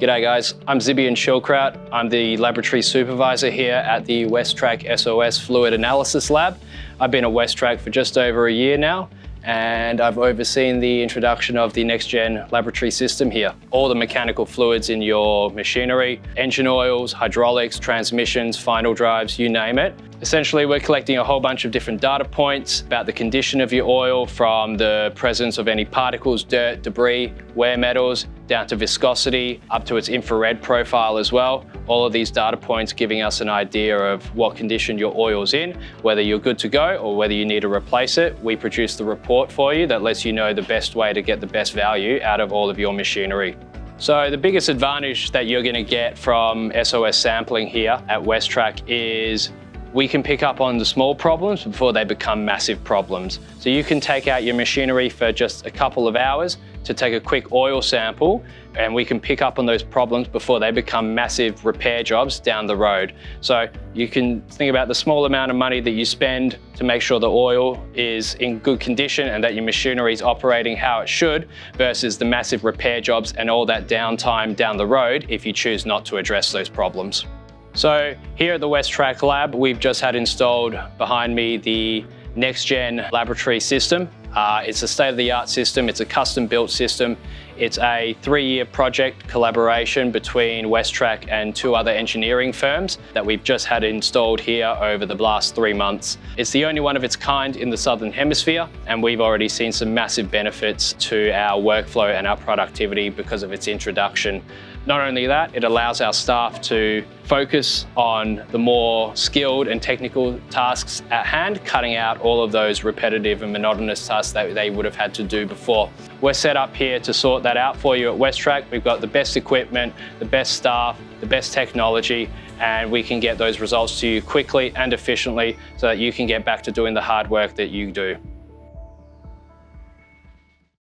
G'day guys, I'm Zibeon. I'm the laboratory supervisor here at the WesTrac SOS Fluid Analysis Lab. I've been at WesTrac for just over a year now, and I've overseen the introduction of the next-gen laboratory system here. All the mechanical fluids in your machinery, engine oils, hydraulics, transmissions, final drives, you name it. Essentially, we're collecting a whole bunch of different data points about the condition of your oil, from the presence of any particles, dirt, debris, wear metals, down to viscosity, up to its infrared profile as well. All of these data points giving us an idea of what condition your oil's in, whether you're good to go or whether you need to replace it. We produce the report for you that lets you know the best way to get the best value out of all of your machinery. So the biggest advantage that you're going to get from SOS sampling here at WesTrac is we can pick up on the small problems before they become massive problems. So you can take out your machinery for just a couple of hours to take a quick oil sample, and we can pick up on those problems before they become massive repair jobs down the road. So you can think about the small amount of money that you spend to make sure the oil is in good condition and that your machinery is operating how it should, versus the massive repair jobs and all that downtime down the road if you choose not to address those problems. So here at the WesTrac lab, we've just had installed behind me the next-gen laboratory system. It's a state-of-the-art system. It's a custom-built system. It's a 3-year project collaboration between WesTrac and 2 other engineering firms that we've just had installed here over the last 3 months. It's the only one of its kind in the Southern Hemisphere, and we've already seen some massive benefits to our workflow and our productivity because of its introduction. Not only that, it allows our staff to focus on the more skilled and technical tasks at hand, cutting out all of those repetitive and monotonous tasks that they would have had to do before. We're set up here to sort that out for you at WesTrac. We've got the best equipment, the best staff, the best technology, and we can get those results to you quickly and efficiently so that you can get back to doing the hard work that you do.